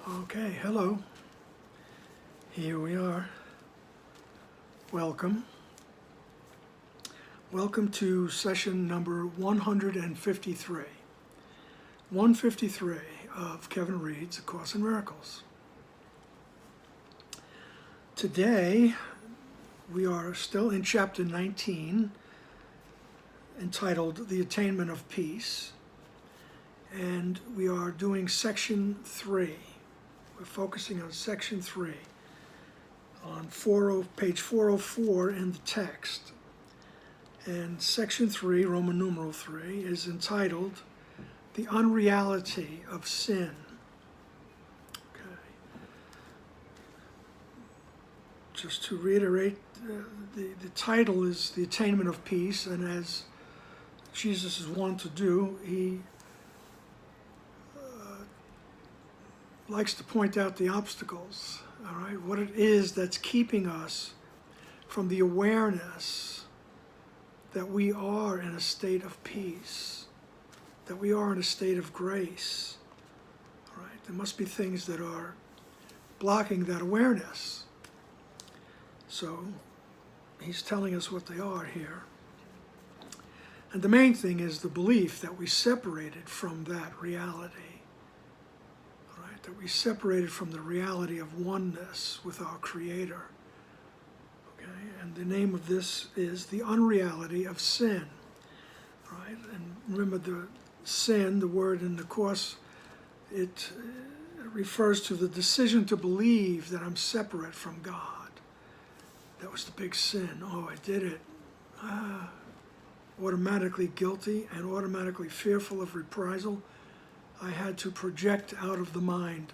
Okay, hello. Here we are. Welcome. Welcome to session number 153. 153 of Kevin Reads A Course in Miracles. Today, we are still in chapter 19, entitled The Attainment of Peace, and we are doing section 3. We're focusing on section 3 on page 404 in the text. And section 3, Roman numeral 3, is entitled The Unreality of Sin. Okay. Just to reiterate, the title is The Attainment of Peace, and as Jesus is wont to do, he likes to point out the obstacles, all right, what it is that's keeping us from the awareness that we are in a state of peace, that we are in a state of grace, all right? There must be things that are blocking that awareness. So he's telling us what they are here. And the main thing is the belief that we separated from that reality. That we separated from the reality of oneness with our Creator. Okay, and the name of this is the unreality of sin. Right, and remember the sin, the word in the Course, it refers to the decision to believe that I'm separate from God. That was the big sin. Oh, I did it. Automatically guilty and automatically fearful of reprisal. I had to project out of the mind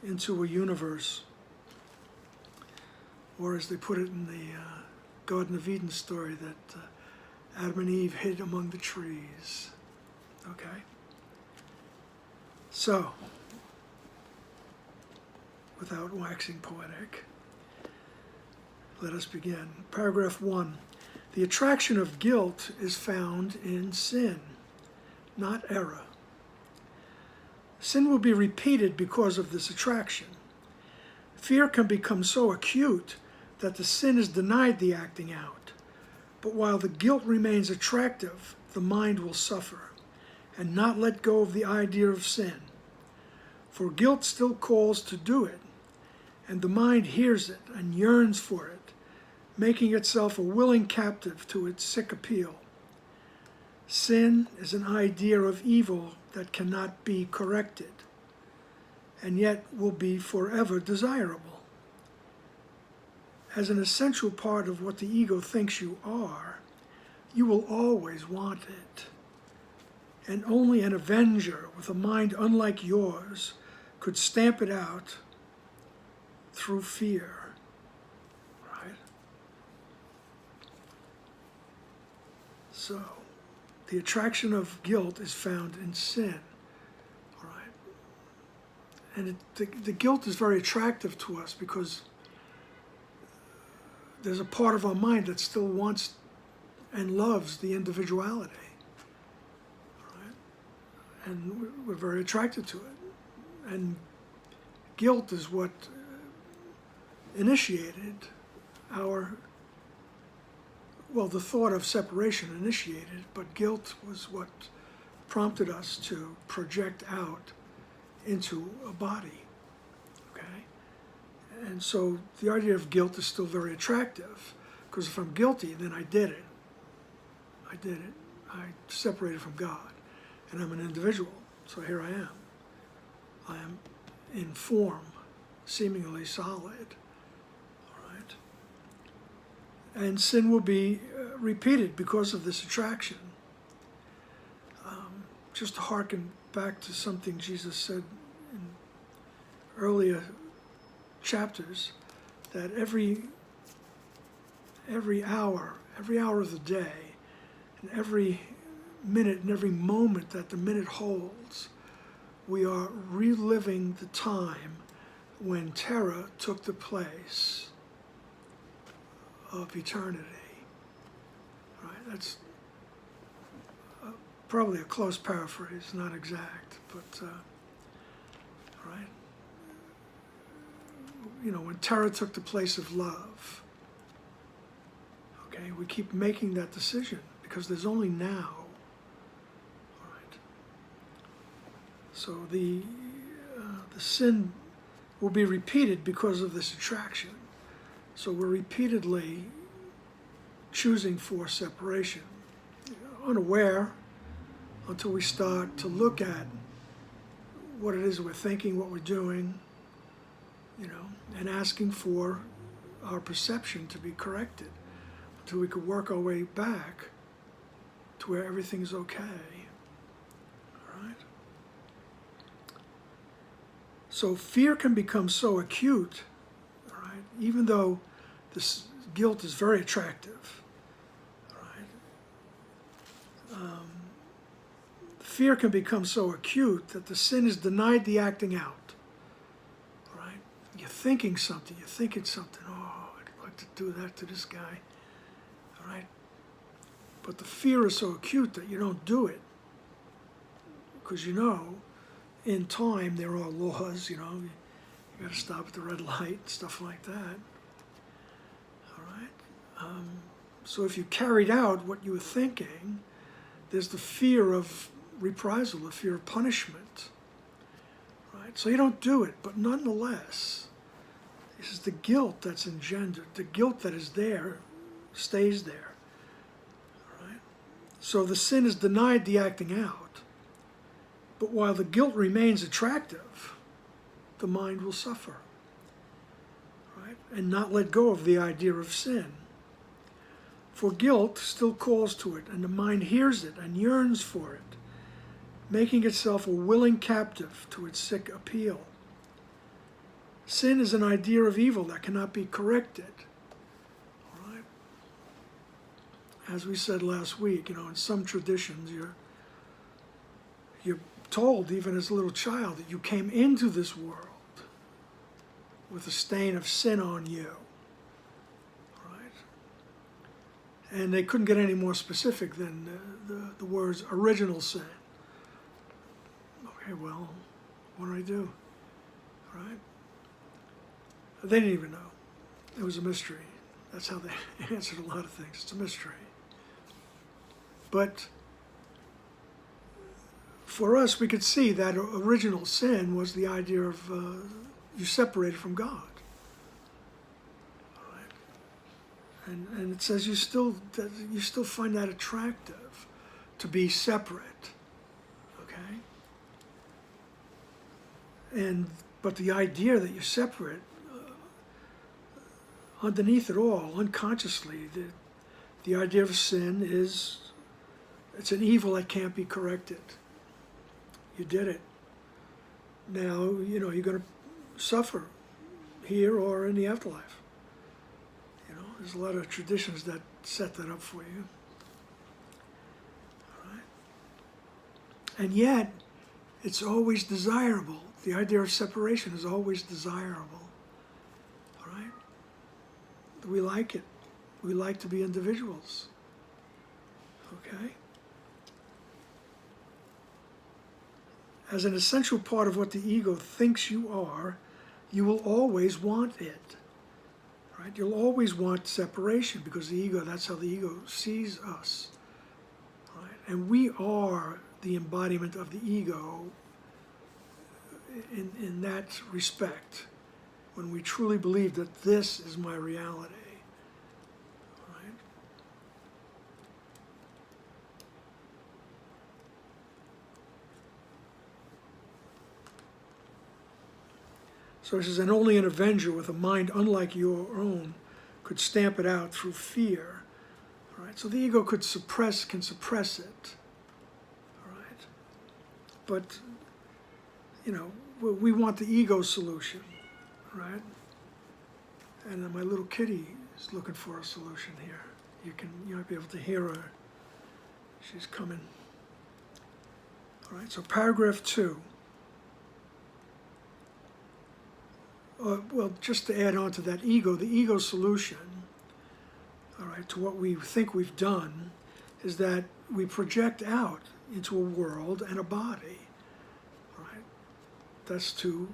into a universe, or as they put it in the Garden of Eden story, that Adam and Eve hid among the trees. Okay? So, without waxing poetic, let us begin. Paragraph 1. The attraction of guilt is found in sin, not error. Sin will be repeated because of this attraction. Fear can become so acute that the sin is denied the acting out. But while the guilt remains attractive, the mind will suffer and not let go of the idea of sin. For guilt still calls to do it, and the mind hears it and yearns for it, making itself a willing captive to its sick appeal. Sin is an idea of evil that cannot be corrected, and yet will be forever desirable. As an essential part of what the ego thinks you are, you will always want it. And only an avenger with a mind unlike yours could stamp it out through fear. Right? So, the attraction of guilt is found in sin, all right? And the guilt is very attractive to us because there's a part of our mind that still wants and loves the individuality, all right? And we're very attracted to it. And guilt is what initiated the thought of separation initiated, but guilt was what prompted us to project out into a body, okay? And so the idea of guilt is still very attractive, because if I'm guilty, then I did it. I separated from God, and I'm an individual, so here I am. I am in form, seemingly solid. And sin will be repeated because of this attraction. Just to hearken back to something Jesus said in earlier chapters, that every hour of the day, and every minute and every moment that the minute holds, we are reliving the time when terror took the place of eternity. Right? That's probably a close paraphrase, not exact, but right? When terror took the place of love, okay, we keep making that decision because there's only now, right? So the sin will be repeated because of this attraction. So we're repeatedly choosing for separation, unaware, until we start to look at what it is we're thinking, what we're doing, and asking for our perception to be corrected, until we could work our way back to where everything's okay. All right? So fear can become so acute, all right, even though this guilt is very attractive. Fear can become so acute that the sin is denied the acting out. Right? You're thinking something, oh, I'd like to do that to this guy. All right? But the fear is so acute that you don't do it. Because in time there are laws, you got to stop at the red light, stuff like that. All right? So if you carried out what you were thinking, there's the fear of reprisal, the fear of punishment, right? So you don't do it, but nonetheless, this is the guilt that's engendered. The guilt that is there stays there, right? So the sin is denied the acting out, but while the guilt remains attractive, the mind will suffer, right? And not let go of the idea of sin. For guilt still calls to it, and the mind hears it and yearns for it, making itself a willing captive to its sick appeal. Sin is an idea of evil that cannot be corrected. All right? As we said last week, in some traditions, you're told, even as a little child, that you came into this world with a stain of sin on you. And they couldn't get any more specific than the words original sin. Okay, well, what do I do? Right? They didn't even know. It was a mystery. That's how they answered a lot of things. It's a mystery. But for us, we could see that original sin was the idea of you separated from God. And it says you still find that attractive to be separate, okay? But the idea that you're separate, underneath it all, unconsciously, the idea of sin it's an evil that can't be corrected. You did it. Now, you're going to suffer here or in the afterlife. There's a lot of traditions that set that up for you. All right? And yet, it's always desirable. The idea of separation is always desirable. All right? We like it. We like to be individuals. Okay? As an essential part of what the ego thinks you are, you will always want it. Right? You'll always want separation because the ego, that's how the ego sees us. Right? And we are the embodiment of the ego in that respect, when we truly believe that this is my reality. Right? So it says, and only an avenger with a mind unlike your own could stamp it out through fear. All right? So the ego can suppress it. All right? But, we want the ego solution, right? And my little kitty is looking for a solution here. You might be able to hear her. She's coming. All right, so paragraph 2. Well, just to add on to that ego, the ego solution, all right, to what we think we've done, is that we project out into a world and a body, right? That's to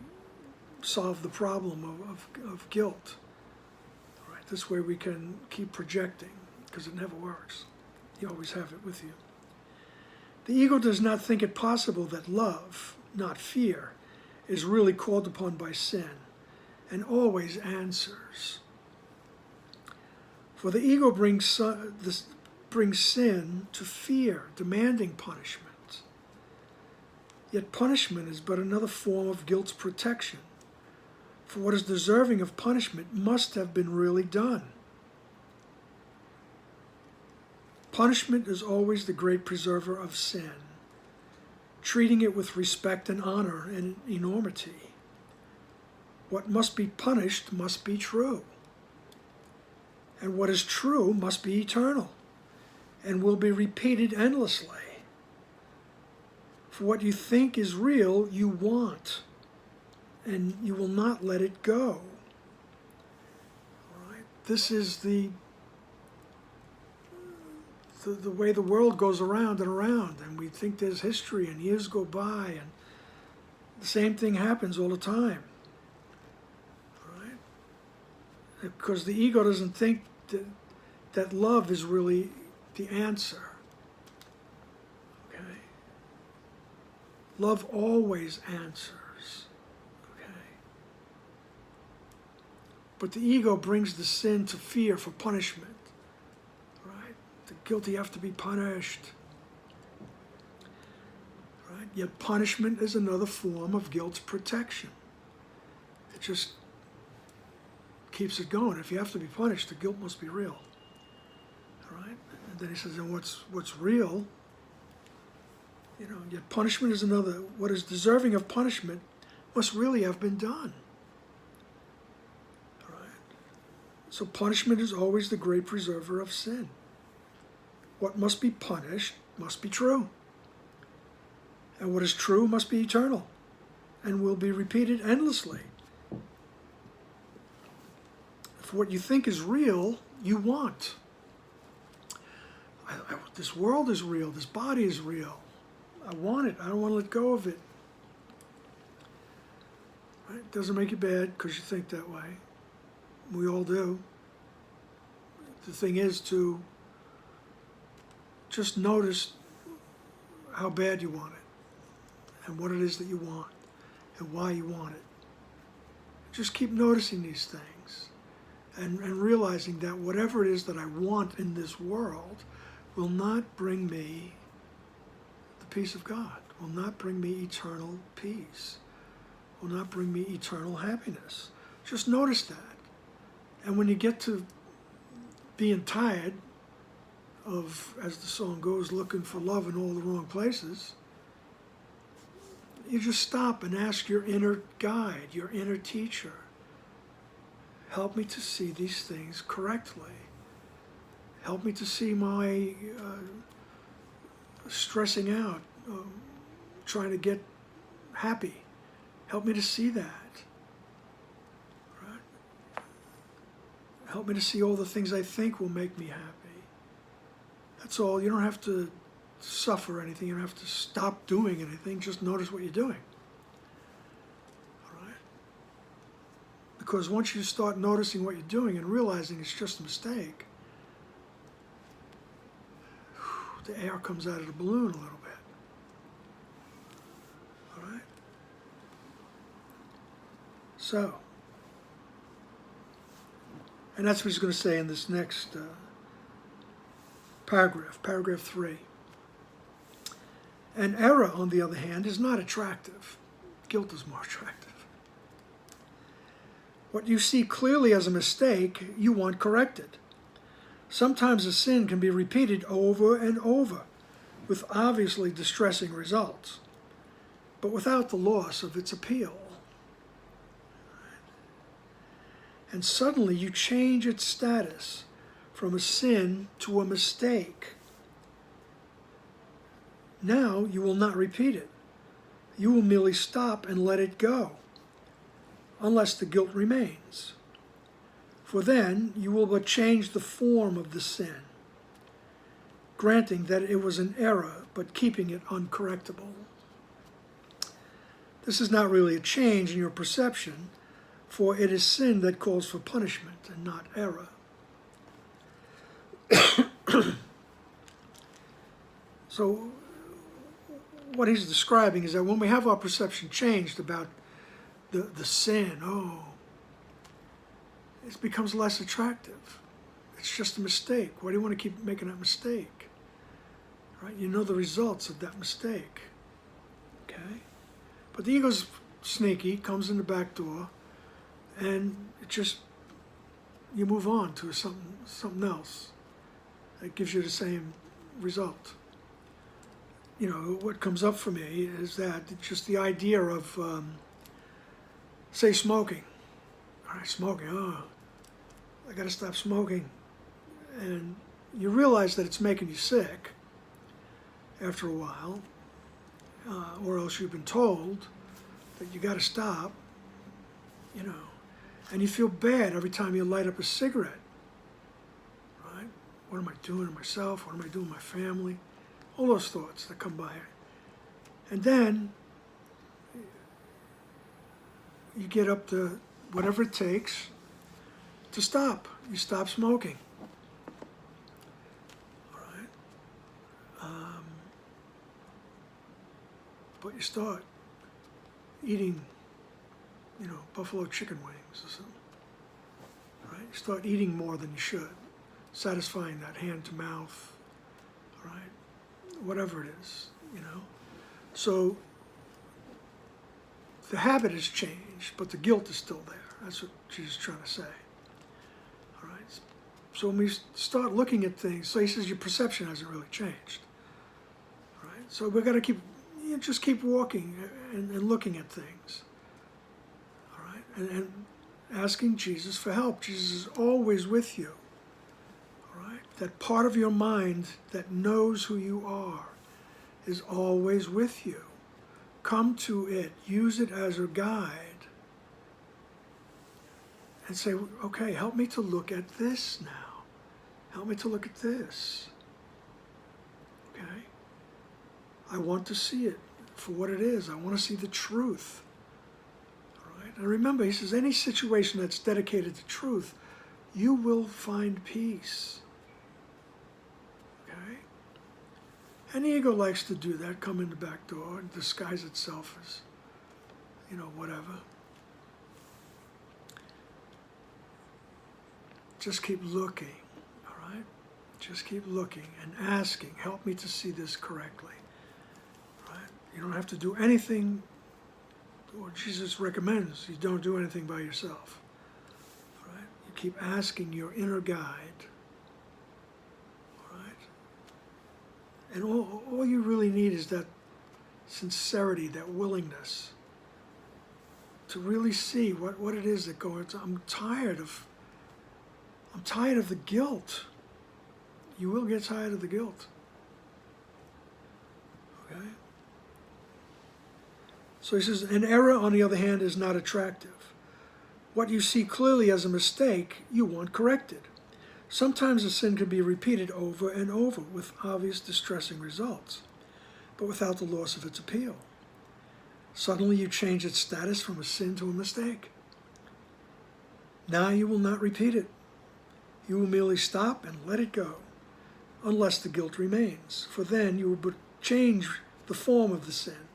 solve the problem of guilt. All right, this way we can keep projecting, because it never works. You always have it with you. The ego does not think it possible that love, not fear, is really called upon by sin, and always answers. For the ego brings sin to fear, demanding punishment. Yet punishment is but another form of guilt's protection, for what is deserving of punishment must have been really done. Punishment is always the great preserver of sin, treating it with respect and honor and enormity. What must be punished must be true, and what is true must be eternal, and will be repeated endlessly. For what you think is real, you want, and you will not let it go. All right? This is the way the world goes around and around, and we think there's history, and years go by, and the same thing happens all the time. All right? Because the ego doesn't think that love is really the answer. Love always answers, okay? But the ego brings the sin to fear for punishment, right? The guilty have to be punished, right? Yet punishment is another form of guilt's protection. It just keeps it going. If you have to be punished, the guilt must be real, all right? And then he says, and what's real? Yet punishment is another. What is deserving of punishment must really have been done. All right? So punishment is always the great preserver of sin. What must be punished must be true. And what is true must be eternal and will be repeated endlessly. For what you think is real, you want. This world is real. This body is real. I want it. I don't want to let go of it. Right? It doesn't make you bad because you think that way. We all do. The thing is to just notice how bad you want it and what it is that you want and why you want it. Just keep noticing these things and realizing that whatever it is that I want in this world will not bring me peace of God, will not bring me eternal peace, will not bring me eternal happiness. Just notice that. And when you get to being tired of, as the song goes, looking for love in all the wrong places, you just stop and ask your inner guide, your inner teacher, help me to see these things correctly. Help me to see my stressing out, trying to get happy. Help me to see that. Right? Help me to see all the things I think will make me happy. That's all. You don't have to suffer anything. You don't have to stop doing anything. Just notice what you're doing. All right? Because once you start noticing what you're doing and realizing it's just a mistake, the air comes out of the balloon a little bit. All right? So, and that's what he's going to say in this next paragraph 3. An error, on the other hand, is not attractive. Guilt is more attractive. What you see clearly as a mistake, you want corrected. Sometimes a sin can be repeated over and over with obviously distressing results, but without the loss of its appeal. And suddenly you change its status from a sin to a mistake. Now you will not repeat it. You will merely stop and let it go, unless the guilt remains. For then you will but change the form of the sin, granting that it was an error, but keeping it uncorrectable. This is not really a change in your perception, for it is sin that calls for punishment and not error. So what he's describing is that when we have our perception changed about the sin, it becomes less attractive. It's just a mistake. Why do you want to keep making that mistake? Right? You know the results of that mistake. Okay? But the ego's sneaky, comes in the back door, and it just, you move on to something else that gives you the same result. You know, what comes up for me is that just the idea of, say, smoking. All right, smoking, I got to stop smoking. And you realize that it's making you sick after a while, or else you've been told that you got to stop, you know, and you feel bad every time you light up a cigarette, right? What am I doing to myself? What am I doing to my family? All those thoughts that come by. And then you get up to whatever it takes to stop. You stop smoking. All right? But you start eating, you know, buffalo chicken wings or something. Right? You start eating more than you should, satisfying that hand to mouth, all right? Whatever it is, you know. So the habit has changed, but the guilt is still there. That's what Jesus is trying to say. All right. So when we start looking at things, so he says your perception hasn't really changed. All right. So we've got to just keep walking and looking at things. All right. And asking Jesus for help. Jesus is always with you. That part of your mind that knows who you are is always with you. Come to it, use it as a guide, and say, okay, help me to look at this now. Help me to look at this. Okay? I want to see it for what it is. I want to see the truth. All right? And remember, he says, any situation that's dedicated to truth, you will find peace. And the ego likes to do that, come in the back door and disguise itself as, you know, whatever. Just keep looking, all right? Just keep looking and asking, help me to see this correctly, all right? You don't have to do anything, or Jesus recommends you don't do anything by yourself, all right? You keep asking your inner guide. And all you really need is that sincerity, that willingness to really see what it is that goes. I'm tired of the guilt. You will get tired of the guilt. Okay? So he says, an error, on the other hand, is not attractive. What you see clearly as a mistake, you want corrected. Sometimes a sin can be repeated over and over with obvious distressing results, but without the loss of its appeal. Suddenly you change its status from a sin to a mistake. Now you will not repeat it. You will merely stop and let it go, unless the guilt remains, for then you will change the form of the sin,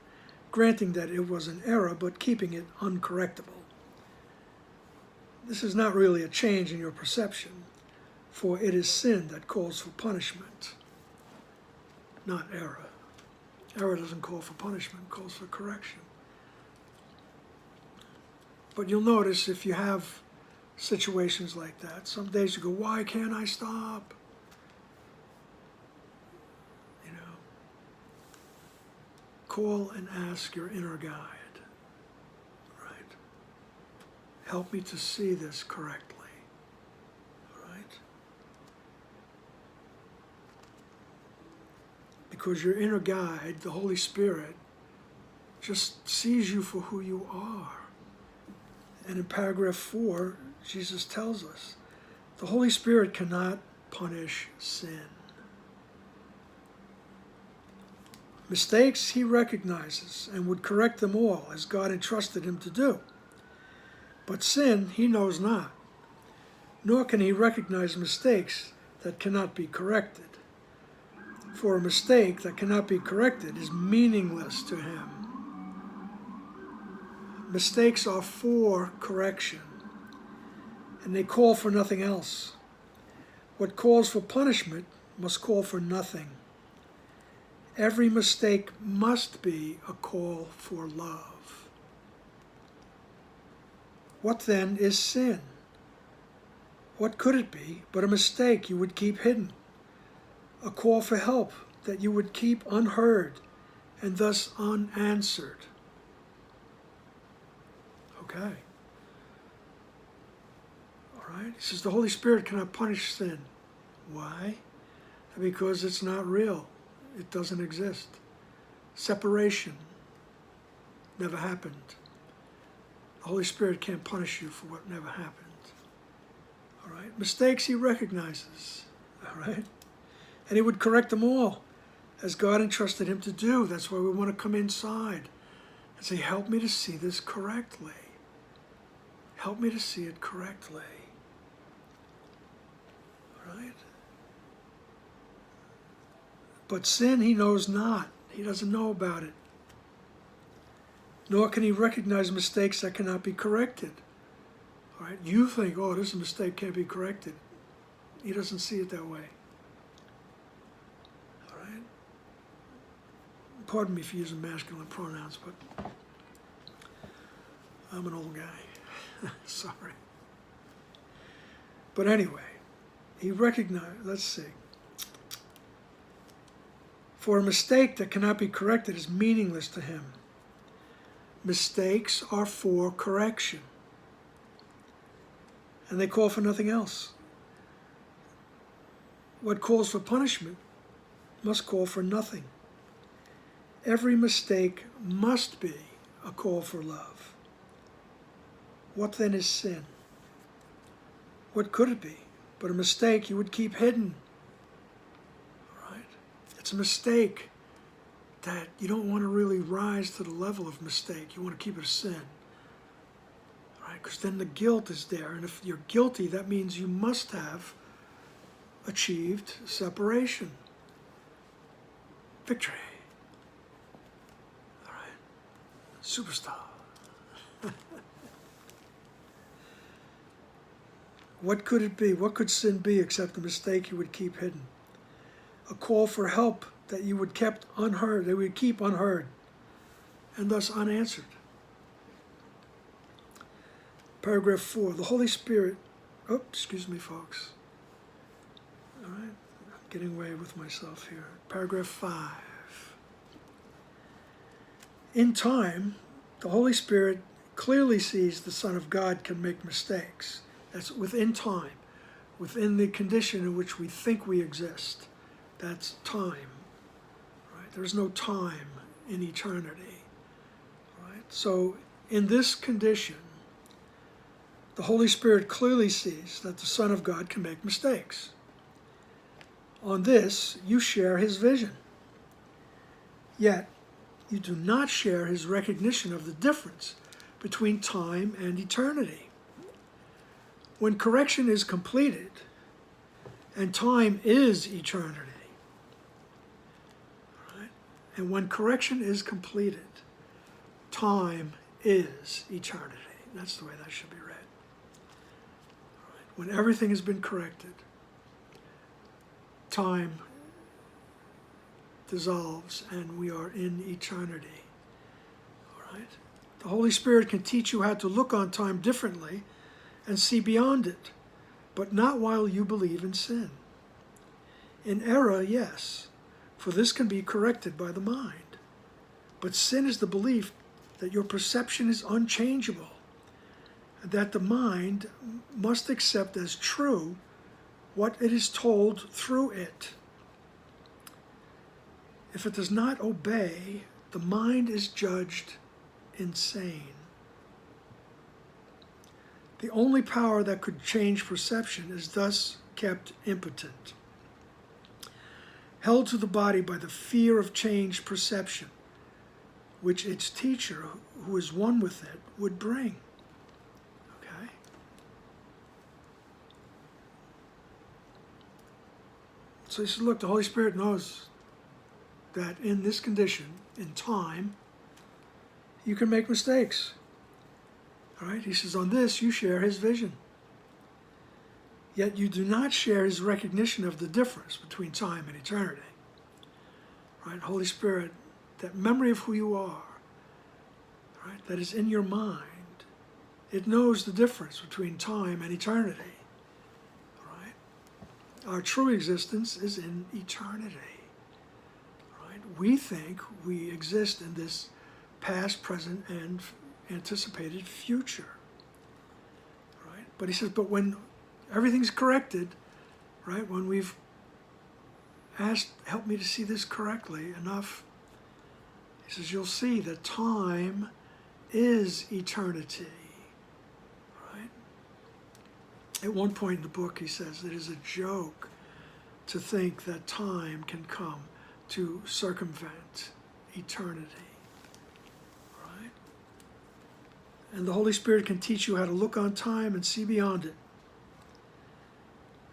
granting that it was an error, but keeping it uncorrectable. This is not really a change in your perception, for it is sin that calls for punishment, not error. Error doesn't call for punishment, it calls for correction. But you'll notice if you have situations like that, some days you go, why can't I stop? You know, call and ask your inner guide, right? Help me to see this correctly. Because your inner guide, the Holy Spirit, just sees you for who you are. And in paragraph 4, Jesus tells us, the Holy Spirit cannot punish sin. Mistakes he recognizes and would correct them all as God entrusted him to do. But sin he knows not, nor can he recognize mistakes that cannot be corrected. For a mistake that cannot be corrected is meaningless to him. Mistakes are for correction, and they call for nothing else. What calls for punishment must call for nothing. Every mistake must be a call for love. What then is sin? What could it be but a mistake you would keep hidden? A call for help that you would keep unheard and thus unanswered. Okay. All right. He says the Holy Spirit cannot punish sin. Why? Because it's not real. It doesn't exist. Separation never happened. The Holy Spirit can't punish you for what never happened. All right. Mistakes he recognizes. All right. And he would correct them all as God entrusted him to do. That's why we want to come inside and say, help me to see this correctly. Help me to see it correctly. All right? But sin he knows not. He doesn't know about it. Nor can he recognize mistakes that cannot be corrected. All right? You think, oh, this mistake can't be corrected. He doesn't see it that way. Pardon me for using masculine pronouns, but I'm an old guy. Sorry. But anyway, he recognized, let's see. For a mistake that cannot be corrected is meaningless to him. Mistakes are for correction, and they call for nothing else. What calls for punishment must call for nothing. Every mistake must be a call for love. What then is sin? What could it be but a mistake you would keep hidden? All right? It's a mistake that you don't want to really rise to the level of mistake. You want to keep it a sin. All right? Because then the guilt is there. And if you're guilty, that means you must have achieved separation. Victory. Superstar. What could it be? What could sin be except a mistake you would keep hidden? A call for help that you would keep unheard, that we would keep unheard, and thus unanswered. Paragraph 4. The Holy Spirit. Oh, excuse me, folks. All right, I'm getting away with myself here. Paragraph 5. In time, the Holy Spirit clearly sees the Son of God can make mistakes. That's within time, within the condition in which we think we exist. That's time. Right? There's no time in eternity. Right? So in this condition, the Holy Spirit clearly sees that the Son of God can make mistakes. On this, you share his vision. Yet, you do not share his recognition of the difference between time and eternity. When correction is completed, and time is eternity, right? And when correction is completed, time is eternity. That's the way that should be read. Right? When everything has been corrected, time dissolves and we are in eternity. All right? The Holy Spirit can teach you how to look on time differently and see beyond it, but not while you believe in sin. In error, yes, for this can be corrected by the mind. But sin is the belief that your perception is unchangeable, and that the mind must accept as true what it is told through it. If it does not obey, the mind is judged insane. The only power that could change perception is thus kept impotent. held to the body by the fear of change perception, which its teacher, who is one with it, would bring. Okay? So he says, look, the Holy Spirit knows that in this condition, in time, you can make mistakes. All right? He says, on this, you share his vision. Yet you do not share his recognition of the difference between time and eternity. Right? Holy Spirit, that memory of who you are, right, that is in your mind, it knows the difference between time and eternity. Right? Our true existence is in eternity. Right? We think we exist in this past, present, and anticipated future. Right? But he says, but when everything's corrected, right, when we've asked, help me to see this correctly enough, he says, you'll see that time is eternity. Right? At one point in the book, he says, it is a joke to think that time can come to circumvent eternity. Right? And the Holy Spirit can teach you how to look on time and see beyond it.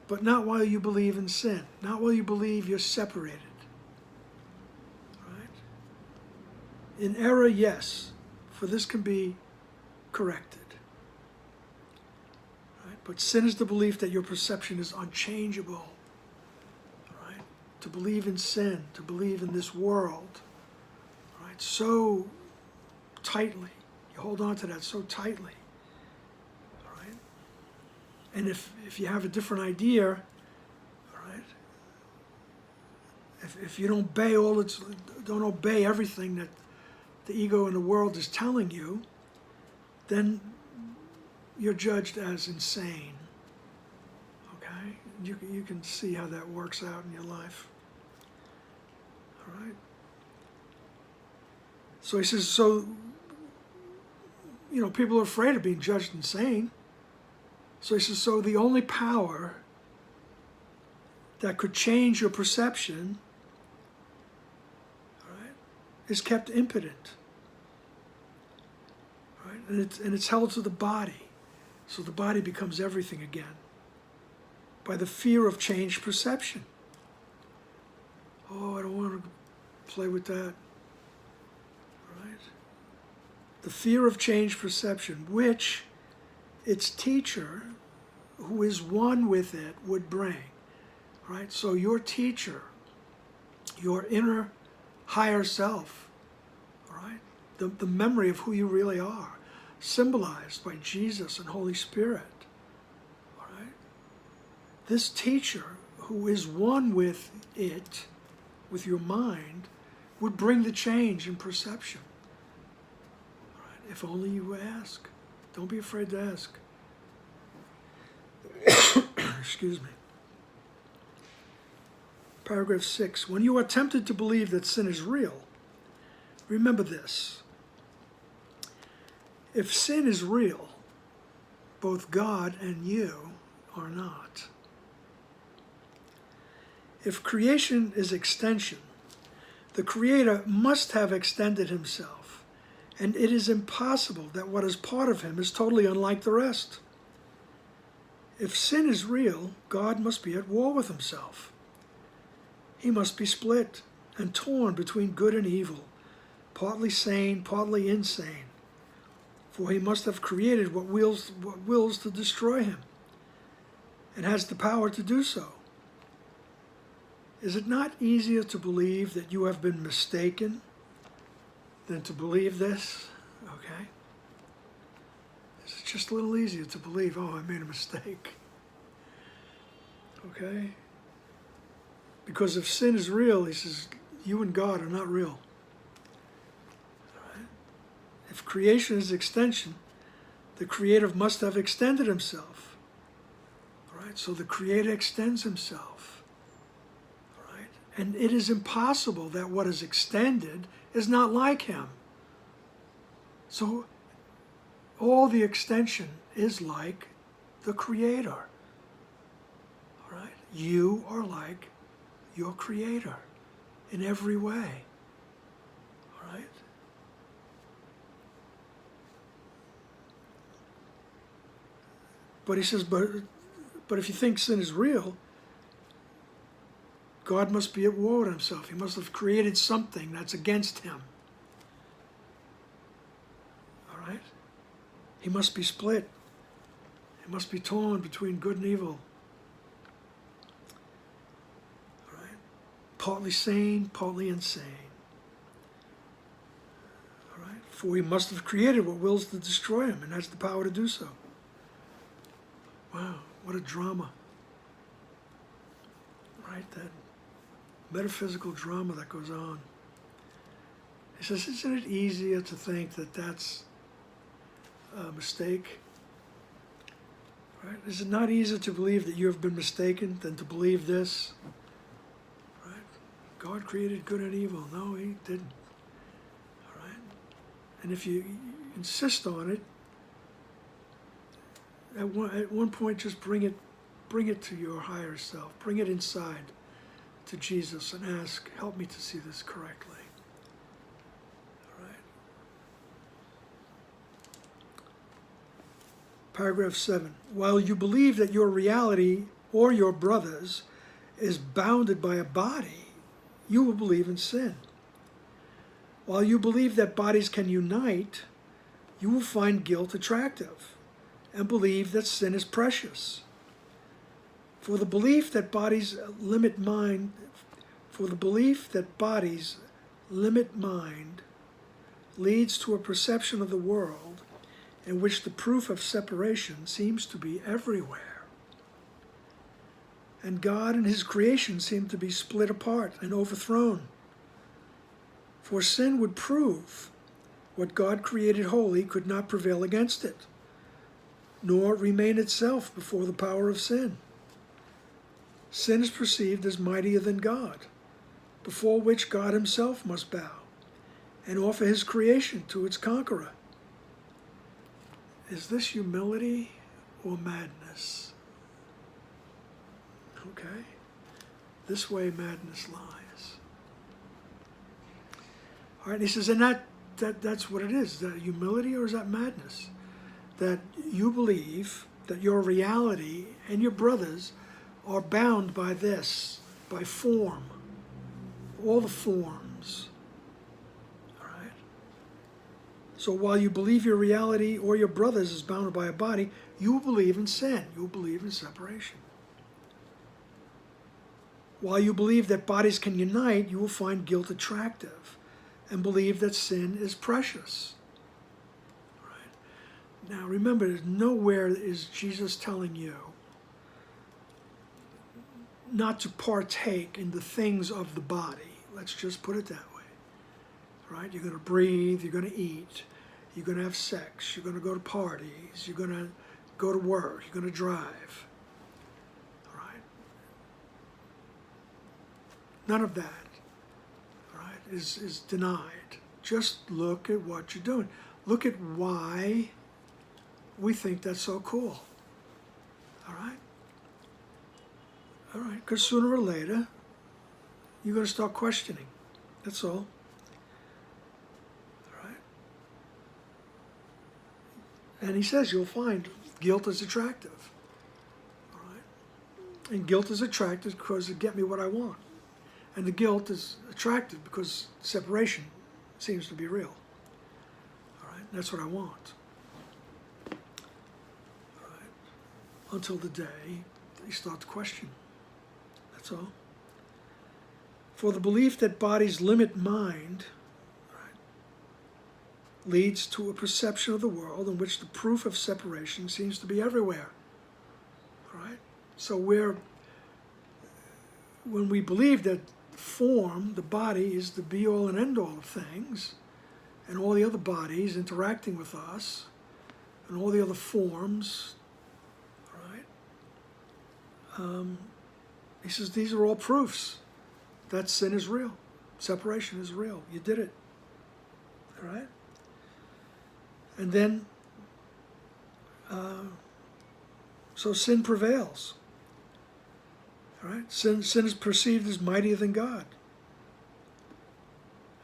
But not while you believe in sin, not while you believe you're separated. Right? In error, yes, for this can be corrected. Right? But sin is the belief that your perception is unchangeable. Right? To believe in sin, to believe in this world, right, so tightly. You hold on to that so tightly. And if you have a different idea, right, if you don't obey everything that the ego and the world is telling you, then you're judged as insane. Okay? You can see how that works out in your life. All right? So he says, so, people are afraid of being judged insane. So he says, so the only power that could change your perception, right, is kept impotent. Right? And it's held to the body. So the body becomes everything again by the fear of changed perception. Oh, I don't want to play with that. Right? The fear of changed perception, which its teacher, who is one with it, would bring. Right? So your teacher, your inner higher self, right? The memory of who you really are, symbolized by Jesus and Holy Spirit. Right? This teacher, who is one with it, with your mind, would bring the change in perception. Right? If only you would ask. Don't be afraid to ask. Excuse me. Paragraph 6. When you are tempted to believe that sin is real, remember this. If sin is real, both God and you are not. If creation is extension, the Creator must have extended himself, and it is impossible that what is part of him is totally unlike the rest. If sin is real, God must be at war with himself. He must be split and torn between good and evil, partly sane, partly insane, for he must have created what wills to destroy him, and has the power to do so. Is it not easier to believe that you have been mistaken than to believe this? Okay? It's just a little easier to believe, oh, I made a mistake. Okay? Because if sin is real, he says, you and God are not real. Right? If creation is extension, the Creator must have extended himself. Right? So the Creator extends himself. Right? And it is impossible that what is extended is not like him. So all the extension is like the Creator. Right? You are like your Creator in every way. All right? But he says, but if you think sin is real, God must be at war with himself. He must have created something that's against him. All right? He must be split. He must be torn between good and evil. All right? Partly sane, partly insane. All right? For he must have created what wills to destroy him and has the power to do so. Wow, what a drama. Right? That metaphysical drama that goes on. He says, isn't it easier to think that that's a mistake? Right? Is it not easier to believe that you have been mistaken than to believe this? Right? God created good and evil. No, he didn't. All right? And if you insist on it, at one point just bring it to your higher self. Bring it inside to Jesus and ask, help me to see this correctly. All right? Paragraph 7. While you believe that your reality or your brother's is bounded by a body, you will believe in sin. While you believe that bodies can unite, you will find guilt attractive and believe that sin is precious. For the belief that bodies limit mind leads to a perception of the world in which the proof of separation seems to be everywhere. And God and his creation seem to be split apart and overthrown. For sin would prove what God created holy could not prevail against it, nor remain itself before the power of sin. Sin is perceived as mightier than God, before which God himself must bow and offer his creation to its conqueror. Is this humility or madness? Okay? This way madness lies. All right, he says, and that's what it is. Is that humility or is that madness? That you believe that your reality and your brothers are bound by this, by form, all the forms. All right? So while you believe your reality or your brothers is bound by a body, you will believe in sin. You will believe in separation. While you believe that bodies can unite, you will find guilt attractive and believe that sin is precious. Now remember, nowhere is Jesus telling you not to partake in the things of the body. Let's just put it that way. Right? You're going to breathe, you're going to eat, you're going to have sex, you're going to go to parties, you're going to go to work, you're going to drive. Right? None of that, right, is denied. Just look at what you're doing. Look at why we think that's so cool. All right? All right, because sooner or later, you're going to start questioning. That's all. All right? And he says you'll find guilt is attractive. All right? And guilt is attractive because it get me what I want. And the guilt is attractive because separation seems to be real. All right? That's what I want. Until the day you start to question. That's all. For the belief that bodies limit mind, right, leads to a perception of the world in which the proof of separation seems to be everywhere. Right? So when we believe that form, the body, is the be-all and end-all of things, and all the other bodies interacting with us, and all the other forms, he says these are all proofs that sin is real, separation is real. You did it, all right? And then, so sin prevails, All right? Sin is perceived as mightier than God.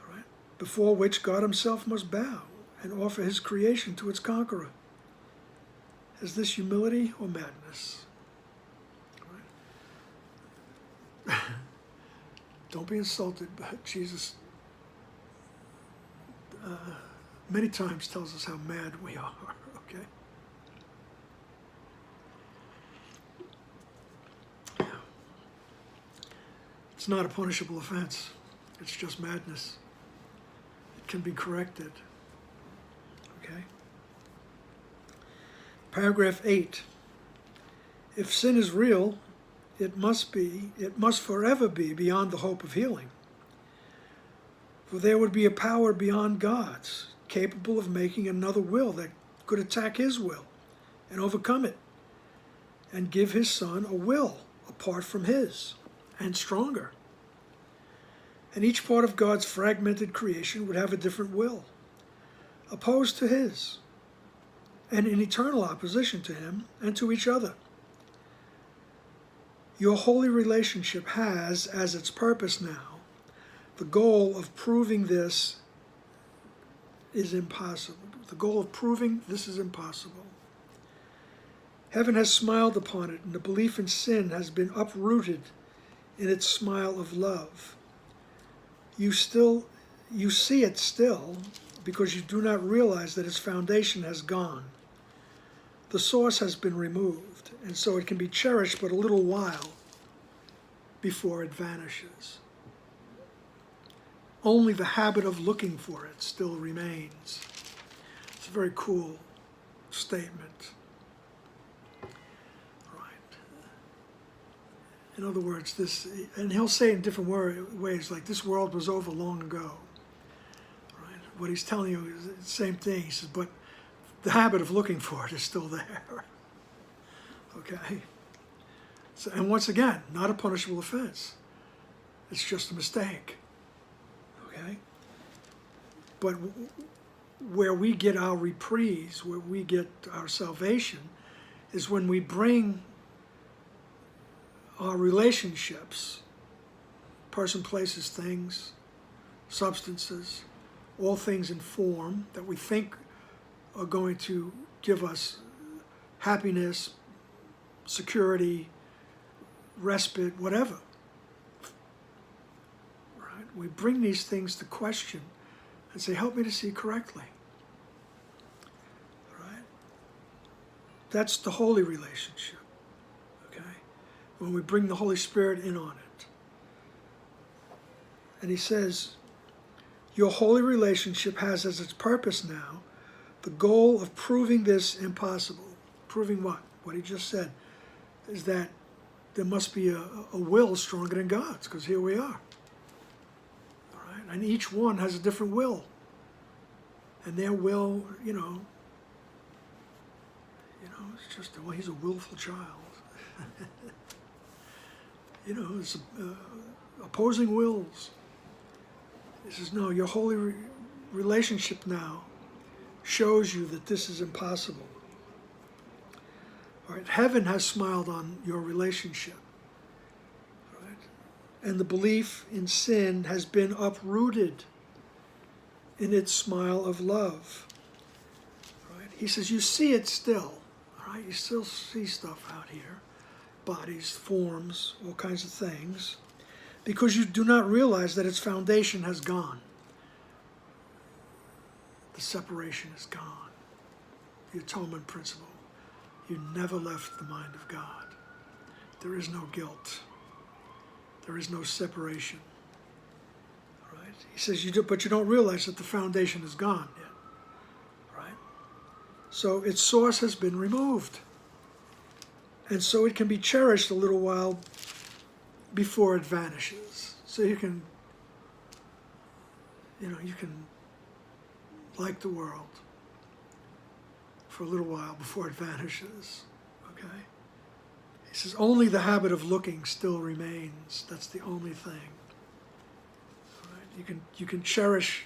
All right? Before which God himself must bow and offer his creation to its conqueror. Is this humility or madness? All right? Don't be insulted, but Jesus many times tells us how mad we are, okay? It's not a punishable offense. It's just madness. It can be corrected, okay? Paragraph 8. If sin is real, it must forever be beyond the hope of healing. For there would be a power beyond God's, capable of making another will that could attack his will and overcome it, and give his son a will apart from his, and stronger. And each part of God's fragmented creation would have a different will, opposed to his, and in eternal opposition to him and to each other. Your holy relationship has, as its purpose now, the goal of proving this is impossible. The goal of proving this is impossible. Heaven has smiled upon it, and the belief in sin has been uprooted in its smile of love. You see it still, because you do not realize that its foundation has gone. The source has been removed, and so it can be cherished but a little while before it vanishes. Only the habit of looking for it still remains. It's a very cool statement. Right. In other words, this, and he'll say it in different ways, like this world was over long ago. Right. What he's telling you is the same thing. He says, but the habit of looking for it is still there. Okay? So, and once again, not a punishable offense. It's just a mistake. Okay? But where we get our reprise, where we get our salvation, is when we bring our relationships, person, places, things, substances, all things in form that we think are going to give us happiness, security, respite, whatever. Right? We bring these things to question and say, help me to see correctly. Right? That's the holy relationship. Okay? When we bring the Holy Spirit in on it. And he says, your holy relationship has as its purpose now the goal of proving this impossible. Proving what? What he just said is that there must be a will stronger than God's, because here we are. All right? And each one has a different will. And their will, it's just, well, he's a willful child. It's opposing wills. He says, no, your holy relationship now shows you that this is impossible. All right, heaven has smiled on your relationship. All right? And the belief in sin has been uprooted in its smile of love. All right? He says, you see it still. All right? You still see stuff out here. Bodies, forms, all kinds of things. Because you do not realize that its foundation has gone. The separation is gone. The atonement principle. You never left the mind of God. There is no guilt. There is no separation. All right? He says, but you don't realize that the foundation is gone yet. Right? So its source has been removed. And so it can be cherished a little while before it vanishes. So you can like the world for a little while before it vanishes. Okay? He says only the habit of looking still remains. That's the only thing. All right? You can cherish,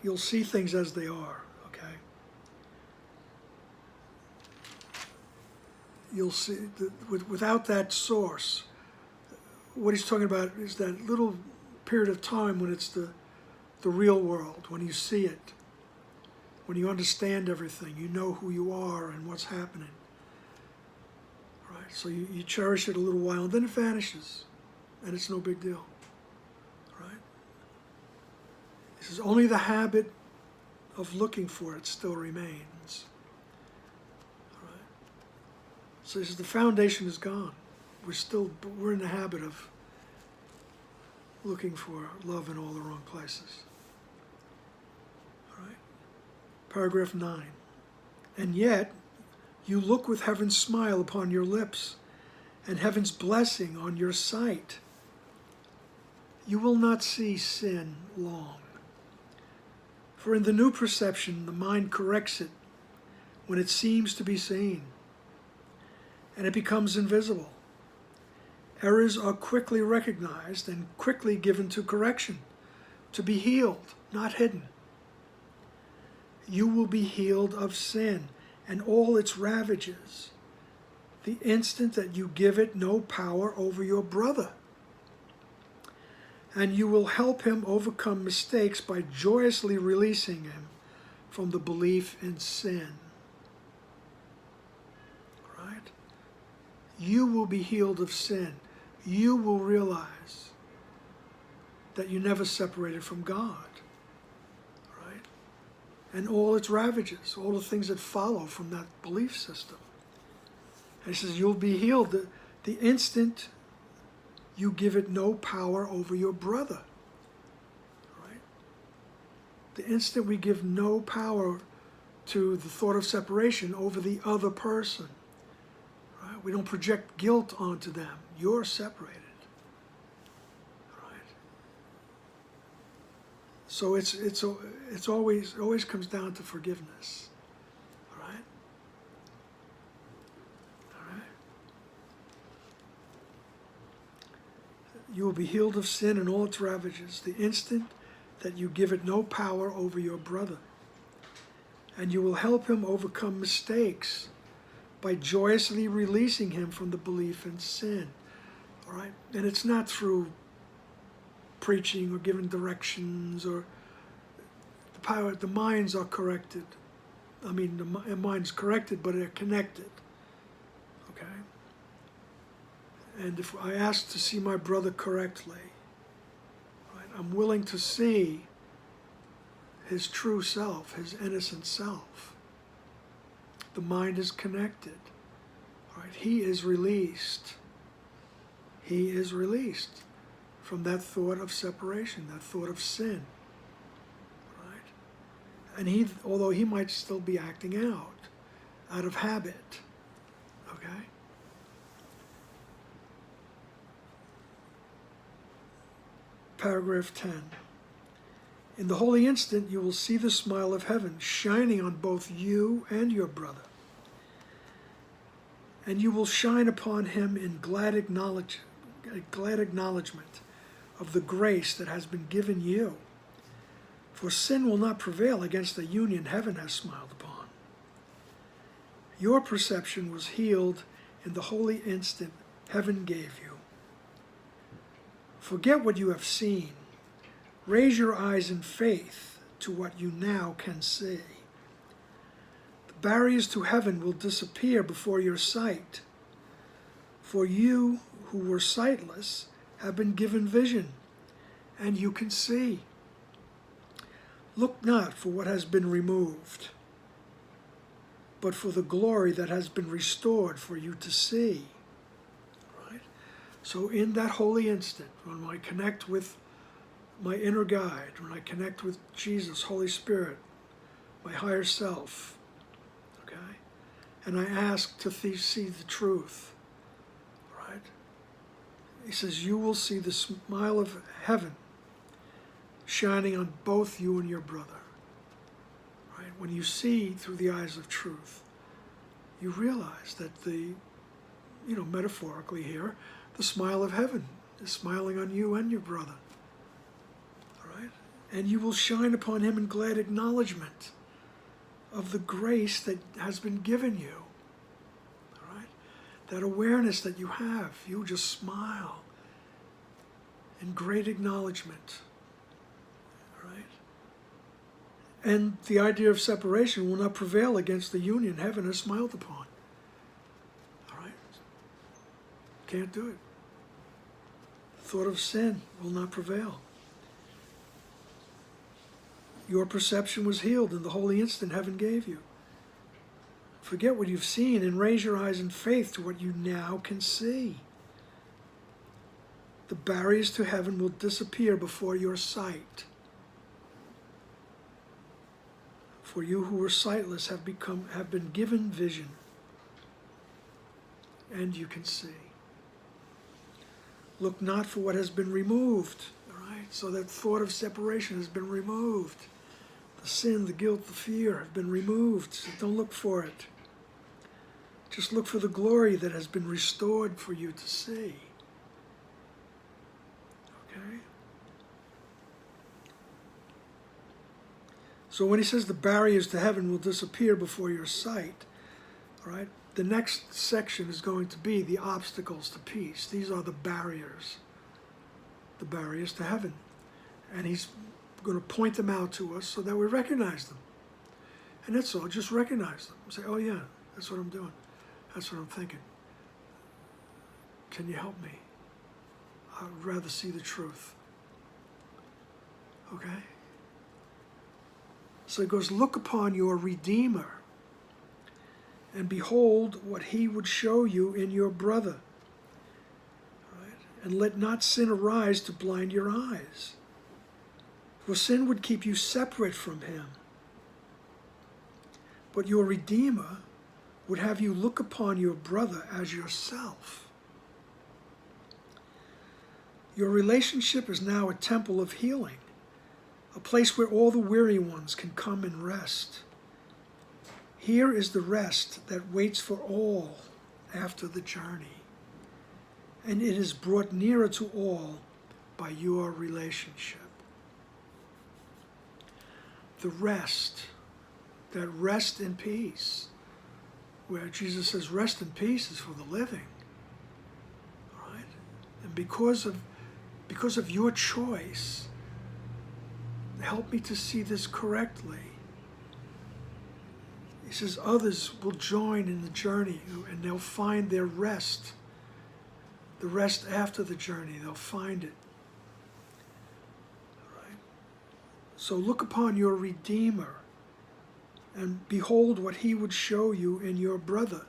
you'll see things as they are, okay? you'll see that without that source, what he's talking about is that little period of time when it's the real world, when you see it, when you understand everything, you know who you are and what's happening. Right? So you cherish it a little while, and then it vanishes, and it's no big deal. Right? He says only the habit of looking for it still remains. Right? So he says the foundation is gone. We're in the habit of looking for love in all the wrong places. All right? Paragraph 9. And yet, you look with heaven's smile upon your lips and heaven's blessing on your sight. You will not see sin long. For in the new perception, the mind corrects it when it seems to be seen, and it becomes invisible. Errors are quickly recognized and quickly given to correction, to be healed, not hidden. You will be healed of sin and all its ravages the instant that you give it no power over your brother. And you will help him overcome mistakes by joyously releasing him from the belief in sin. Right? You will be healed of sin. You will realize that you never separated from God. Right? And all its ravages, all the things that follow from that belief system. And he says, you'll be healed the instant you give it no power over your brother. Right? The instant we give no power to the thought of separation over the other person. Right? We don't project guilt onto them. You're separated. Right? So it's always comes down to forgiveness. Right? All right? You will be healed of sin and all its ravages the instant that you give it no power over your brother. And you will help him overcome mistakes by joyously releasing him from the belief in sin. All right? And it's not through preaching or giving directions or the power. The minds are corrected. I mean, the mind's corrected, but they're connected. Okay? And if I ask to see my brother correctly, right, I'm willing to see his true self, his innocent self. The mind is connected. All right? He is released. He is released from that thought of separation, that thought of sin. Right? And although he might still be acting out of habit. Okay? Paragraph 10. In the holy instant, you will see the smile of heaven shining on both you and your brother. And you will shine upon him in glad acknowledgement of the grace that has been given you. For sin will not prevail against the union heaven has smiled upon. Your perception was healed in the holy instant heaven gave you. Forget what you have seen. Raise your eyes in faith to what you now can see. The barriers to heaven will disappear before your sight. For you who were sightless have been given vision, and you can see. Look not for what has been removed, but for the glory that has been restored for you to see. Right? So in that holy instant, when I connect with my inner guide, when I connect with Jesus, Holy Spirit, my higher self, okay, and I ask to see the truth, right? He says, you will see the smile of heaven shining on both you and your brother, right? When you see through the eyes of truth, you realize that metaphorically here, the smile of heaven is smiling on you and your brother. And you will shine upon him in glad acknowledgement of the grace that has been given you. All right? that awareness that you have, you just smile in great acknowledgement. Right? And the idea of separation will not prevail against the union heaven has smiled upon. All right? Can't do it. The thought of sin will not prevail. Your perception was healed in the holy instant heaven gave you. Forget what you've seen and raise your eyes in faith to what you now can see. The barriers to heaven will disappear before your sight. For you who were sightless have been given vision, and you can see. Look not for what has been removed. All right? So that thought of separation has been removed. The sin, the guilt, the fear have been removed. So don't look for it. Just look for the glory that has been restored for you to see. Okay? So when he says the barriers to heaven will disappear before your sight, all right, the next section is going to be the obstacles to peace. These are the barriers to heaven. And he's going to point them out to us so that we recognize them. And that's all, just recognize them. Say, oh yeah, that's what I'm doing. That's what I'm thinking. Can you help me? I would rather see the truth. Okay? So he goes, look upon your Redeemer, and behold what he would show you in your brother. Right? And let not sin arise to blind your eyes. For sin would keep you separate from him. But your Redeemer would have you look upon your brother as yourself. Your relationship is now a temple of healing, a place where all the weary ones can come and rest. Here is the rest that waits for all after the journey, and it is brought nearer to all by your relationship. The rest, that rest in peace, where Jesus says rest in peace is for the living. All right? And because of your choice, help me to see this correctly. He says others will join in the journey and they'll find their rest. The rest after the journey, they'll find it. All right? So look upon your Redeemer and behold what he would show you in your brother.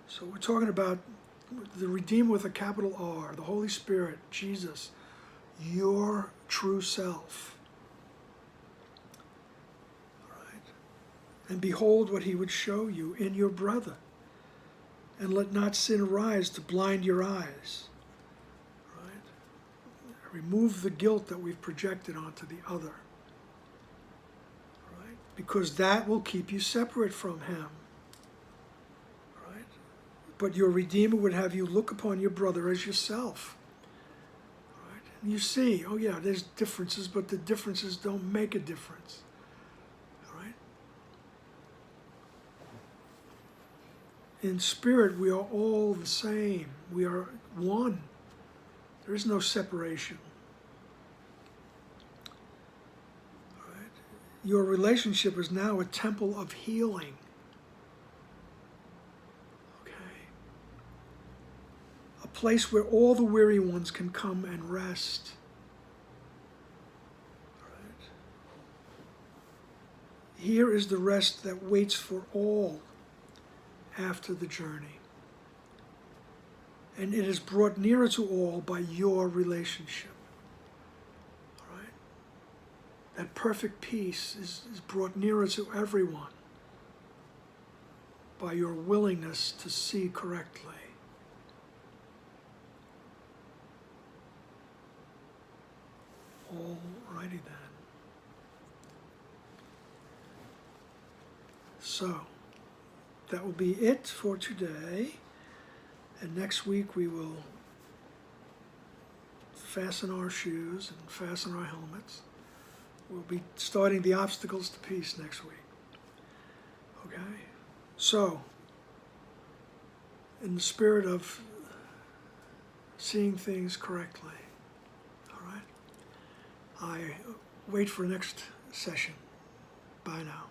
So we're talking about the Redeemer with a capital R, the Holy Spirit, Jesus, your true self. And behold what he would show you in your brother. And let not sin arise to blind your eyes. Right? Remove the guilt that we've projected onto the other. Right? Because that will keep you separate from him. Right? But your Redeemer would have you look upon your brother as yourself. Right? And you see, oh yeah, there's differences, but the differences don't make a difference. In spirit, we are all the same. We are one. There is no separation. All right? Your relationship is now a temple of healing. Okay? A place where all the weary ones can come and rest. All right? Here is the rest that waits for all after the journey. And it is brought nearer to all by your relationship. All right? That perfect peace is brought nearer to everyone by your willingness to see correctly. All righty then. So, that will be it for today. And next week we will fasten our shoes and fasten our helmets. We'll be starting the obstacles to peace next week. Okay? So, in the spirit of seeing things correctly. All right? I wait for the next session. Bye now.